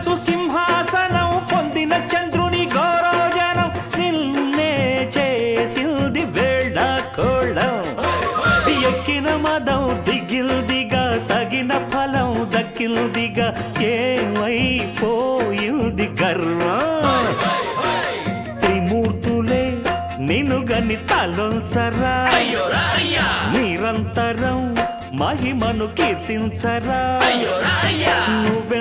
మనసు సింహాసనం పొందిన చంద్రుని గౌరవజనం నిన్నే చేసింది వేళ కోళం ఎక్కిన మదం దిగిల్దిగా తగిన ఫలం దక్కిల్దిగా ఏమైపోయింది గర్వం త్రిమూర్తులే నినుగని తలొల్సరా నిరంతరం మహిమను కీర్తించరా నువ్వె